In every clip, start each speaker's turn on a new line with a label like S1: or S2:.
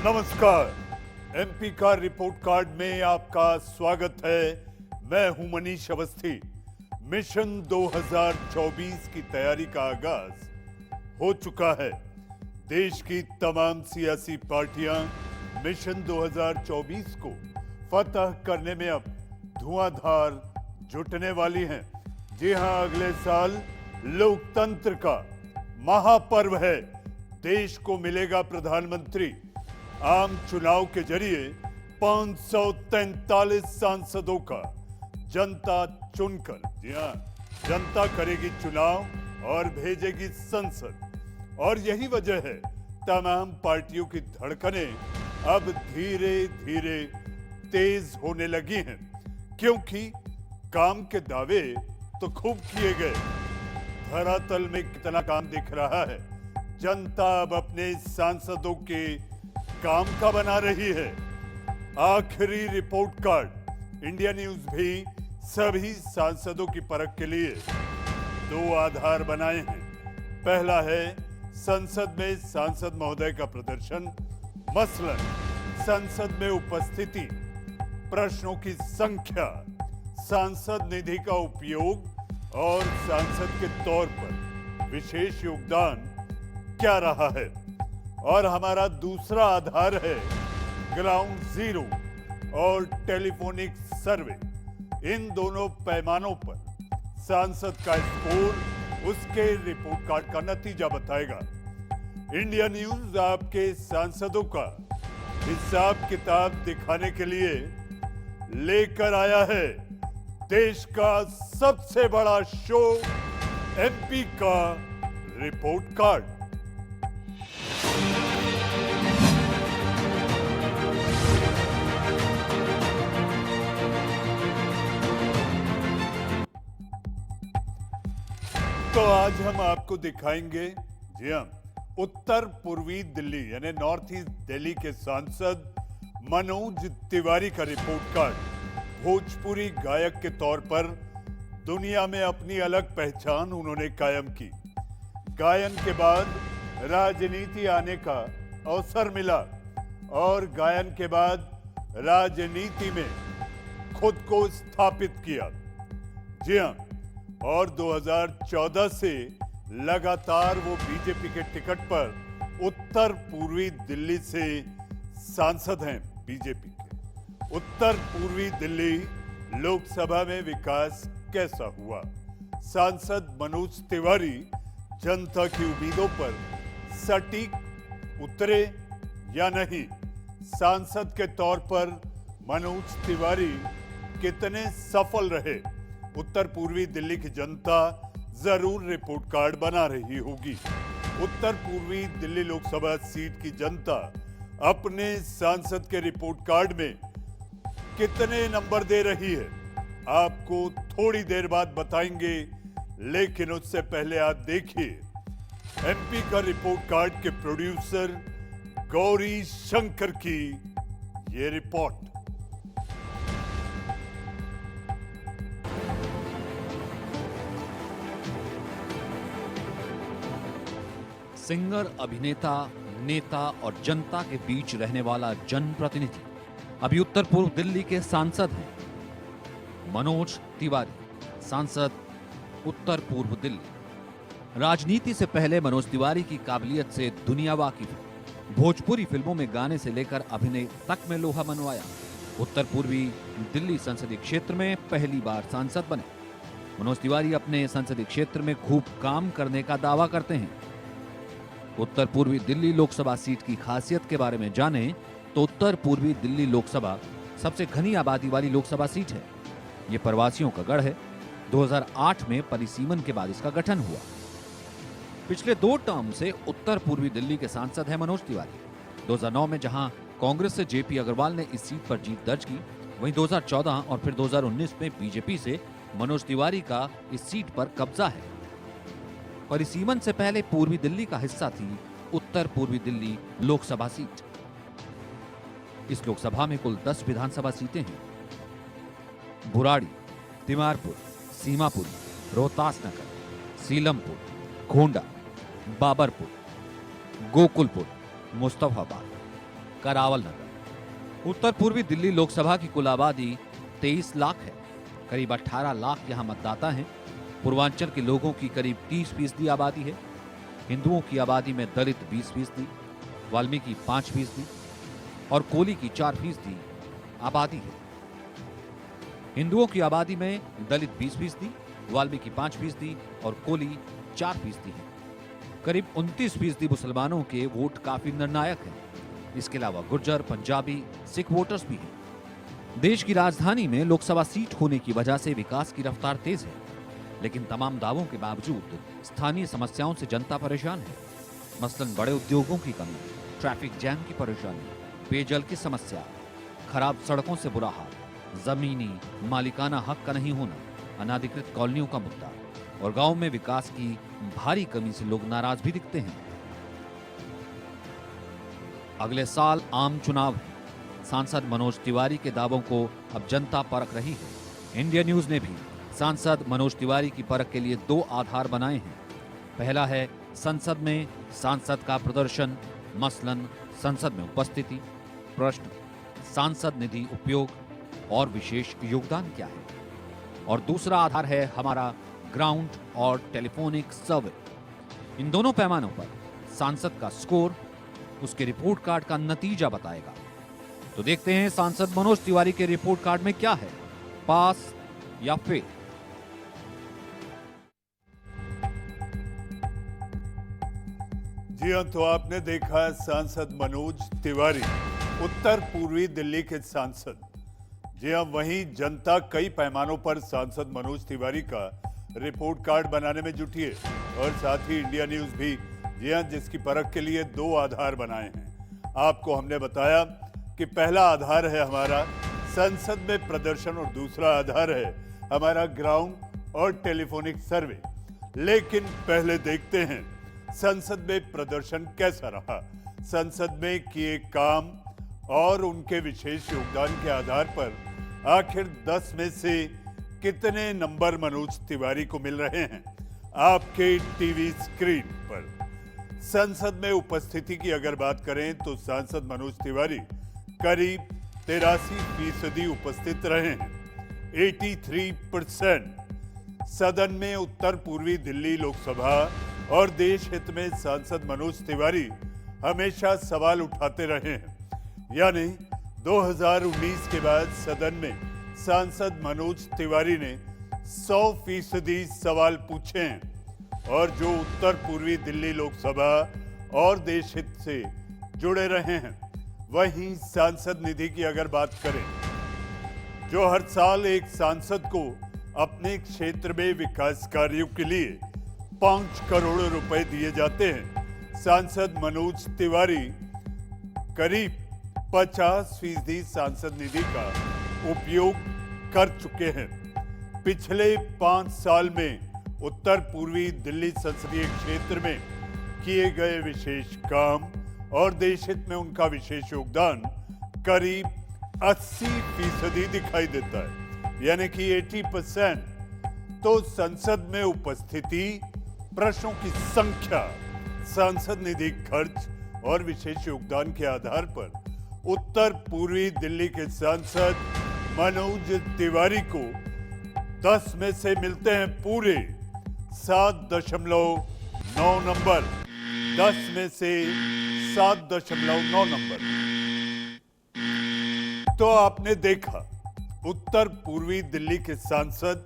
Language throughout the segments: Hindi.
S1: नमस्कार। एमपी का रिपोर्ट कार्ड में आपका स्वागत है। मैं हूं मनीष अवस्थी। मिशन 2024 की तैयारी का आगाज हो चुका है। देश की तमाम सियासी पार्टियां मिशन 2024 को फतह करने में अब धुआंधार जुटने वाली हैं। जी हां, अगले साल लोकतंत्र का महापर्व है। देश को मिलेगा प्रधानमंत्री। आम चुनाव के जरिए 543 सांसदों का जनता चुनकर, जी हां, जनता करेगी चुनाव और भेजेगी संसद। और यही वजह है तमाम पार्टियों की धड़कनें अब धीरे धीरे तेज होने लगी हैं, क्योंकि काम के दावे तो खूब किए गए, धरातल में कितना काम दिख रहा है। जनता अब अपने सांसदों के काम का बना रही है। आखिरी रिपोर्ट कार्ड इंडिया न्यूज भी सभी सांसदों की परख के लिए दो आधार बनाए हैं। पहला है संसद में सांसद महोदय का प्रदर्शन, मसलन संसद में उपस्थिति, प्रश्नों की संख्या, सांसद निधि का उपयोग और सांसद के तौर पर विशेष योगदान क्या रहा है। और हमारा दूसरा आधार है ग्राउंड जीरो और टेलीफोनिक सर्वे। इन दोनों पैमानों पर सांसद का स्कोर उसके रिपोर्ट कार्ड का नतीजा बताएगा। इंडिया न्यूज आपके सांसदों का हिसाब किताब दिखाने के लिए लेकर आया है देश का सबसे बड़ा शो, एमपी का रिपोर्ट कार्ड। तो आज हम आपको दिखाएंगे, जी हां, उत्तर पूर्वी दिल्ली यानी नॉर्थ ईस्ट दिल्ली के सांसद मनोज तिवारी का रिपोर्ट कार्ड। भोजपुरी गायक के तौर पर दुनिया में अपनी अलग पहचान उन्होंने कायम की। गायन के बाद राजनीति आने का अवसर मिला और गायन के बाद राजनीति में खुद को स्थापित किया। जी हां, और 2014 से लगातार वो बीजेपी के टिकट पर उत्तर पूर्वी दिल्ली से सांसद हैं। बीजेपी के उत्तर पूर्वी दिल्ली लोकसभा में विकास कैसा हुआ, सांसद मनोज तिवारी जनता की उम्मीदों पर सटीक उतरे या नहीं, सांसद के तौर पर मनोज तिवारी कितने सफल रहे, उत्तर पूर्वी दिल्ली की जनता जरूर रिपोर्ट कार्ड बना रही होगी। उत्तर पूर्वी दिल्ली लोकसभा सीट की जनता अपने सांसद के रिपोर्ट कार्ड में कितने नंबर दे रही है, आपको थोड़ी देर बाद बताएंगे। लेकिन उससे पहले आप देखिए एमपी का रिपोर्ट कार्ड के प्रोड्यूसर गौरी शंकर की ये रिपोर्ट।
S2: सिंगर, अभिनेता, नेता और जनता के बीच रहने वाला जनप्रतिनिधि अभी उत्तर पूर्व दिल्ली के सांसद हैं मनोज तिवारी, सांसद उत्तर पूर्व दिल्ली। राजनीति से पहले मनोज तिवारी की काबिलियत से दुनिया वाकिफ है। भोजपुरी फिल्मों में गाने से लेकर अभिनय तक में लोहा मनवाया। उत्तर पूर्वी दिल्ली संसदीय क्षेत्र में पहली बार सांसद बने। मनोज तिवारी अपने संसदीय क्षेत्र में खूब काम करने का दावा करते हैं। उत्तर पूर्वी दिल्ली लोकसभा सीट की खासियत के बारे में जानें तो उत्तर पूर्वी दिल्ली लोकसभा सबसे घनी आबादी वाली लोकसभा सीट है। ये प्रवासियों का गढ़ है। 2008 में परिसीमन के बाद इसका गठन हुआ। पिछले 2 टर्म से उत्तर पूर्वी दिल्ली के सांसद हैं मनोज तिवारी। 2009 में जहां कांग्रेस से जेपी अग्रवाल ने इस सीट पर जीत दर्ज की, वहीं 2014 और फिर 2019 में बीजेपी से मनोज तिवारी का इस सीट पर कब्जा है। परिसीमन से पहले पूर्वी दिल्ली का हिस्सा थी उत्तर पूर्वी दिल्ली लोकसभा सीट। इस लोकसभा में कुल 10 विधानसभा सीटें हैं। बुराड़ी, तिमारपुर, सीमापुरी, रोहतास नगर, सीलमपुर, गोंडा, बाबरपुर, गोकुलपुर, मुस्तफाबाद, करावल नगर। उत्तर पूर्वी दिल्ली लोकसभा की कुल आबादी 23 लाख है। करीब 18 लाख यहाँ मतदाता हैं। पूर्वांचल के लोगों की करीब 30% आबादी है। हिंदुओं की आबादी में दलित 20%, वाल्मीकि 5% और कोली की 4% आबादी है। हिंदुओं की आबादी में दलित 20%, वाल्मीकि 5% और कोली 4% है। करीब 29% मुसलमानों के वोट काफी निर्णायक हैं। इसके अलावा गुर्जर, पंजाबी, सिख वोटर्स भी हैं। देश की राजधानी में लोकसभा सीट होने की वजह से विकास की रफ्तार तेज है, लेकिन तमाम दावों के बावजूद स्थानीय समस्याओं से जनता परेशान है। मसलन बड़े उद्योगों की कमी, ट्रैफिक जैम की परेशानी, पेयजल की समस्या, खराब सड़कों से बुरा हाल, जमीनी मालिकाना हक का नहीं होना, अनाधिकृत कॉलोनियों का मुद्दा और गांव में विकास की भारी कमी से लोग नाराज भी दिखते हैं। अगले साल आम चुनाव है। सांसद मनोज तिवारी के दावों को अब जनता परख रही है। इंडिया न्यूज ने भी सांसद मनोज तिवारी की परख के लिए 2 आधार बनाए हैं। पहला है संसद में सांसद का प्रदर्शन, मसलन संसद में उपस्थिति, प्रश्न, सांसद निधि उपयोग और विशेष योगदान क्या है। और दूसरा आधार है हमारा ग्राउंड और टेलीफोनिक सर्वे। इन दोनों पैमानों पर सांसद का स्कोर उसके रिपोर्ट कार्ड का नतीजा बताएगा। तो देखते हैं सांसद मनोज तिवारी के रिपोर्ट कार्ड में क्या है, पास या फेल।
S1: जी हाँ, तो आपने देखा सांसद मनोज तिवारी, उत्तर पूर्वी दिल्ली के सांसद। जी हाँ, वहीं जनता कई पैमानों पर सांसद मनोज तिवारी का रिपोर्ट कार्ड बनाने में जुटी है और साथ ही इंडिया न्यूज भी, जी हाँ, जिसकी परख के लिए 2 आधार बनाए हैं। आपको हमने बताया कि पहला आधार है हमारा संसद में प्रदर्शन और दूसरा आधार है हमारा ग्राउंड और टेलीफोनिक सर्वे। लेकिन पहले देखते हैं संसद में प्रदर्शन कैसा रहा। संसद में किए काम और उनके विशेष योगदान के आधार पर आखिर 10 में से कितने नंबर मनोज तिवारी को मिल रहे हैं आपके टीवी स्क्रीन पर। संसद में उपस्थिति की अगर बात करें तो सांसद मनोज तिवारी करीब 83% उपस्थित रहे हैं, 83%। सदन में उत्तर पूर्वी दिल्ली लोकसभा और देश हित में सांसद मनोज तिवारी हमेशा सवाल उठाते रहे हैं। यानी 2019 के बाद सदन में सांसद मनोज तिवारी ने 100% सवाल पूछे हैं और जो उत्तर पूर्वी दिल्ली लोकसभा और देश हित से जुड़े रहे हैं। वहीं सांसद निधि की अगर बात करें, जो हर साल एक सांसद को अपने क्षेत्र में विकास कार्यों के लिए 5 करोड़ रुपए दिए जाते हैं, सांसद मनोज तिवारी करीब 50% सांसद निधि का उपयोग कर चुके हैं। पिछले 5 साल में उत्तर पूर्वी दिल्ली संसदीय क्षेत्र में किए गए विशेष काम और देश हित में उनका विशेष योगदान करीब 80% दिखाई देता है, यानी कि 80%। तो संसद में उपस्थिति, प्रश्नों की संख्या, सांसद निधि खर्च और विशेष योगदान के आधार पर उत्तर पूर्वी दिल्ली के सांसद मनोज तिवारी को 10 में से मिलते हैं पूरे 7.9 नंबर। 10 में से 7.9 नंबर। तो आपने देखा उत्तर पूर्वी दिल्ली के सांसद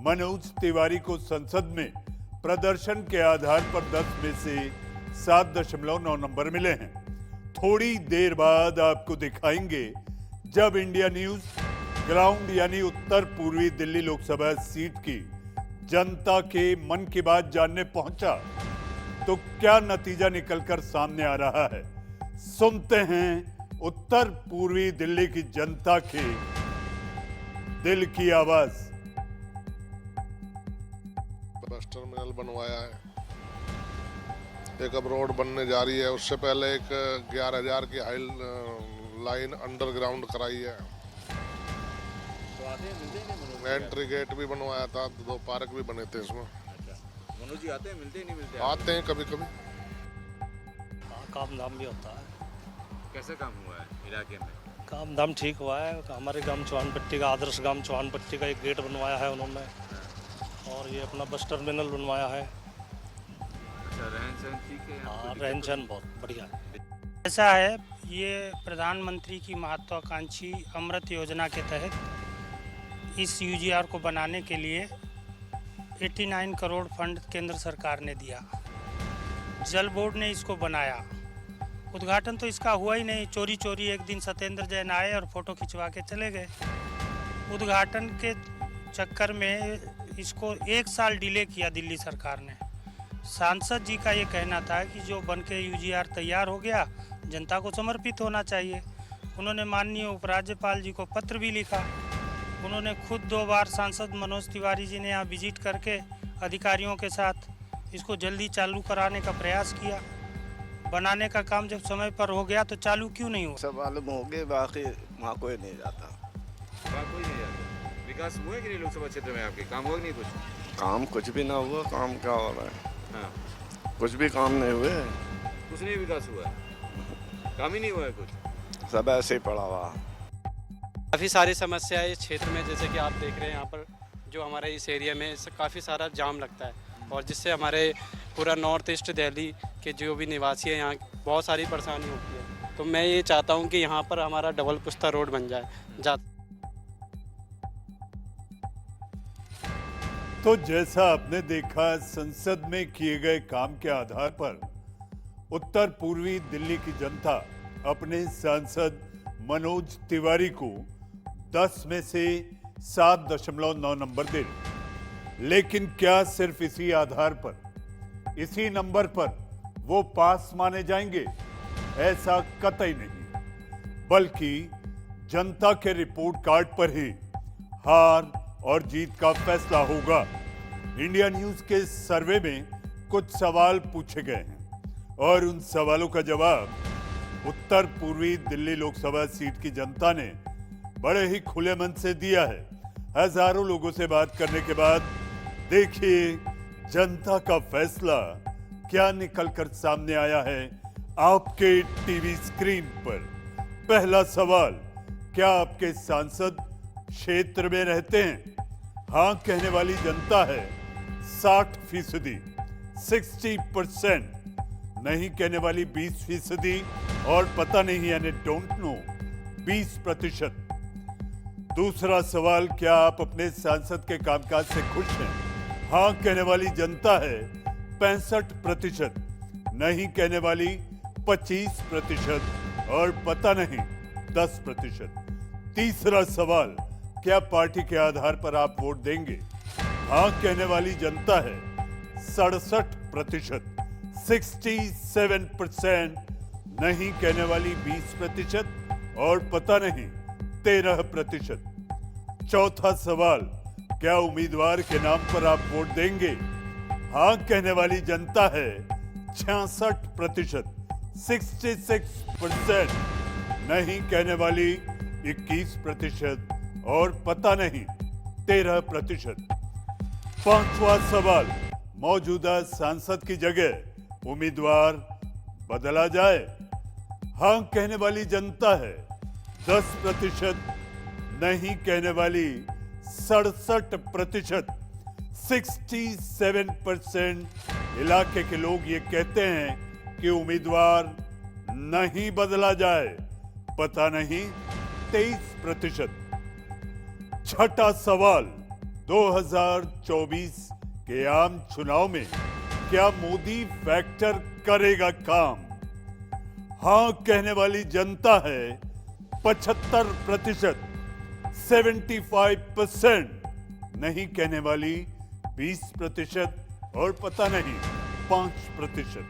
S1: मनोज तिवारी को संसद में प्रदर्शन के आधार पर 10 में से 7.9 नंबर मिले हैं। थोड़ी देर बाद आपको दिखाएंगे जब इंडिया न्यूज ग्राउंड यानी उत्तर पूर्वी दिल्ली लोकसभा सीट की जनता के मन की बात जानने पहुंचा तो क्या नतीजा निकलकर सामने आ रहा है। सुनते हैं उत्तर पूर्वी दिल्ली की जनता के दिल की आवाज।
S3: बस टर्मिनल बनवाया है, एक अब रोड बनने जा रही है, उससे पहले एक 11,000 की हाई लाइन अंडरग्राउंड कराई है। एंट्री गेट भी बनवाया था, 2 पार्क भी बने थे इसमें।
S4: मनोज जी आते हैं, मिलते नहीं मिलते?
S3: आते हैं कभी कभी।
S5: काम धाम भी होता है।
S4: कैसे काम हुआ है इलाके में?
S5: काम धाम ठीक हुआ है। हमारे गांव चौहानपट्टी का, आदर्श गांव चौहानपट्टी का एक गेट बनवाया है उन्होंने, और ये अपना बस टर्मिनल बनवाया है।
S4: अच्छा, रहन सहन ठीक है?
S5: हाँ, रहन सहन बहुत बढ़िया है।
S6: ऐसा है, ये प्रधानमंत्री की महत्वाकांक्षी अमृत योजना के तहत इस यूजीआर को बनाने के लिए 89 करोड़ फंड केंद्र सरकार ने दिया। जल बोर्ड ने इसको बनाया। उद्घाटन तो इसका हुआ ही नहीं, चोरी चोरी एक दिन सत्येंद्र जैन आए और फोटो खिंचवा के चले गए। उद्घाटन के चक्कर में इसको 1 साल डिले किया दिल्ली सरकार ने। सांसद जी का ये कहना था कि जो बन के यूजीआर तैयार हो गया जनता को समर्पित होना चाहिए। उन्होंने माननीय उपराज्यपाल जी को पत्र भी लिखा। उन्होंने खुद 2 बार सांसद मनोज तिवारी जी ने यहाँ विजिट करके अधिकारियों के साथ इसको जल्दी चालू कराने का प्रयास किया। बनाने का काम जब समय पर हो गया तो चालू क्यों नहीं हुआ?
S7: सब मालूम हो गए, बाकी वहाँ कोई नहीं जाता।
S4: वहाँ कोई नहीं जाता। विकास हुआ है कि नहीं लोकसभा क्षेत्र में? आपके काम हुआ कि नहीं कुछ?
S7: काम कुछ भी ना हुआ। काम क्या हो रहा है?
S4: हाँ,
S7: कुछ भी काम नहीं हुए।
S4: कुछ नहीं विकास हुआ है, काम ही नहीं हुआ है कुछ।
S7: सब ऐसे ही पड़ा हुआ।
S8: काफ़ी सारी समस्याएं इस क्षेत्र में, जैसे कि आप देख रहे हैं यहाँ पर जो हमारे इस एरिया में काफ़ी सारा जाम लगता है, और जिससे हमारे पूरा नॉर्थ ईस्ट दिल्ली के जो भी निवासी हैं यहाँ बहुत सारी परेशानी होती है। तो मैं ये चाहता हूँ कि यहाँ पर हमारा डबल पुश्ता रोड बन जाए।
S1: तो जैसा आपने देखा, संसद में किए गए काम के आधार पर उत्तर पूर्वी दिल्ली की जनता अपने सांसद मनोज तिवारी को 10 में से 7.9 नंबर दे रही। लेकिन क्या सिर्फ इसी आधार पर, इसी नंबर पर वो पास माने जाएंगे? ऐसा कतई नहीं, बल्कि जनता के रिपोर्ट कार्ड पर ही हार और जीत का फैसला होगा। इंडिया न्यूज के सर्वे में कुछ सवाल पूछे गए हैं और उन सवालों का जवाब उत्तर पूर्वी दिल्ली लोकसभा सीट की जनता ने बड़े ही खुले मन से दिया है। हजारों लोगों से बात करने के बाद देखिए जनता का फैसला क्या निकलकर सामने आया है आपके टीवी स्क्रीन पर। पहला सवाल, क्या आपके सांसद क्षेत्र में रहते हैं? हाँ कहने वाली जनता है 60%, 60%। नहीं कहने वाली 20% और पता नहीं यानी डोंट नो 20%। दूसरा सवाल, क्या आप अपने सांसद के कामकाज से खुश हैं? हाँ कहने वाली जनता है 65%, नहीं कहने वाली 25% और पता नहीं 10%। तीसरा सवाल, क्या पार्टी के आधार पर आप वोट देंगे? हाँ कहने वाली जनता है 67%, 67%, नहीं कहने वाली 20% और पता नहीं 13%। चौथा सवाल, क्या उम्मीदवार के नाम पर आप वोट देंगे? हाँ कहने वाली जनता है 66%, 66%, नहीं कहने वाली 21% और पता नहीं 13%। पांचवा सवाल, मौजूदा सांसद की जगह उम्मीदवार बदला जाए? हाँ कहने वाली जनता है 10%, नहीं कहने वाली 67%, 67% इलाके के लोग ये कहते हैं कि उम्मीदवार नहीं बदला जाए, पता नहीं 23%। छठा सवाल, 2024 के आम चुनाव में क्या मोदी फैक्टर करेगा काम? हाँ कहने वाली जनता है 75%, 75%, नहीं कहने वाली 20% और पता नहीं 5%।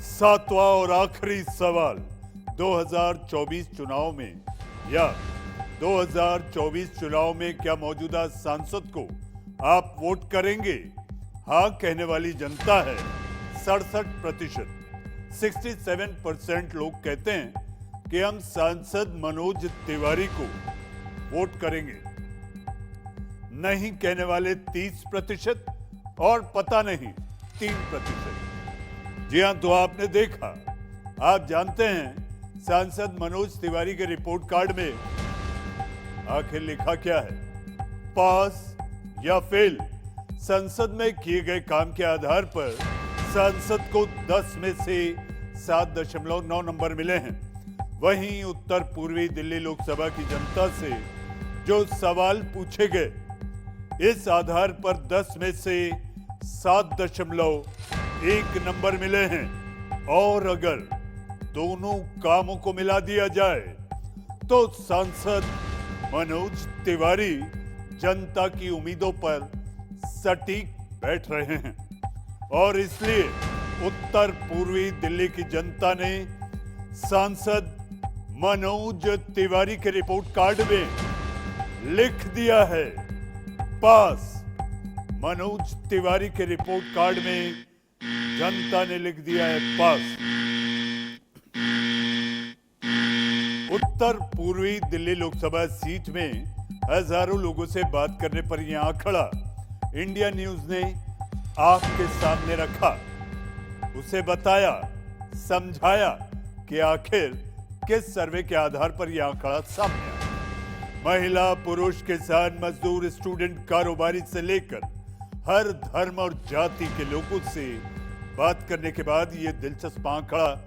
S1: सातवां और आखिरी सवाल, 2024 चुनाव में या 2024 चुनाव में क्या मौजूदा सांसद को आप वोट करेंगे? हाँ कहने वाली जनता है 67%, 67% लोग कहते हैं कि हम सांसद मनोज तिवारी को वोट करेंगे। नहीं कहने वाले 30% और पता नहीं 3%। जी हां, तो आपने देखा, आप जानते हैं सांसद मनोज तिवारी के रिपोर्ट कार्ड में आखिर लिखा क्या है? पास या फेल? संसद में किए गए काम के आधार पर सांसद को 10 में से 7.9 नंबर मिले हैं। वहीं उत्तर पूर्वी दिल्ली लोकसभा की जनता से जो सवाल पूछे गए, इस आधार पर 10 में से 7.1 नंबर मिले हैं। और अगर दोनों कामों को मिला दिया जाए तो सांसद मनोज तिवारी जनता की उम्मीदों पर सटीक बैठ रहे हैं और इसलिए उत्तर पूर्वी दिल्ली की जनता ने सांसद मनोज तिवारी के रिपोर्ट कार्ड में लिख दिया है पास। मनोज तिवारी के रिपोर्ट कार्ड में जनता ने लिख दिया है पास। उत्तर पूर्वी दिल्ली लोकसभा सीट में हजारों लोगों से बात करने पर यह आंकड़ा इंडिया न्यूज ने आपके सामने रखा। उसे बताया, समझाया कि आखिर किस सर्वे के आधार पर यह आंकड़ा सामने आया। महिला, पुरुष, किसान, मजदूर, स्टूडेंट, कारोबारी से लेकर हर धर्म और जाति के लोगों से बात करने के बाद यह दिलचस्प आंकड़ा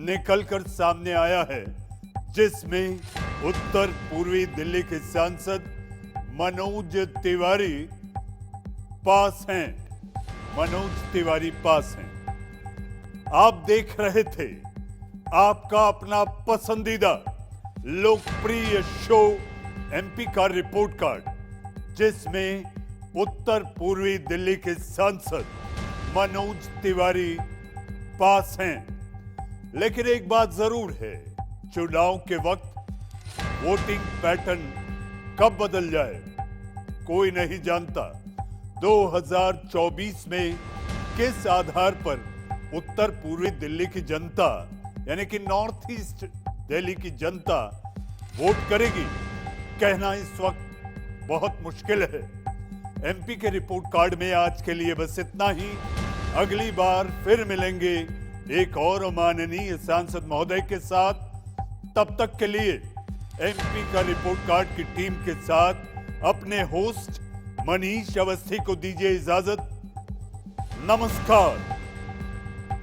S1: निकलकर सामने आया है, जिसमें उत्तर पूर्वी दिल्ली के सांसद मनोज तिवारी पास हैं। मनोज तिवारी पास हैं। आप देख रहे थे आपका अपना पसंदीदा लोकप्रिय शो एमपी का रिपोर्ट कार्ड, जिसमें उत्तर पूर्वी दिल्ली के सांसद मनोज तिवारी पास हैं। लेकिन एक बात जरूर है, चुनाव के वक्त वोटिंग पैटर्न कब बदल जाए कोई नहीं जानता। 2024 में किस आधार पर उत्तर पूर्वी दिल्ली की जनता यानी कि नॉर्थ ईस्ट दिल्ली की जनता वोट करेगी, कहना इस वक्त बहुत मुश्किल है। एमपी के रिपोर्ट कार्ड में आज के लिए बस इतना ही। अगली बार फिर मिलेंगे एक और माननीय सांसद महोदय के साथ। तब तक के लिए एमपी का रिपोर्ट कार्ड की टीम के साथ अपने होस्ट मनीष अवस्थी को दीजिए इजाजत। नमस्कार।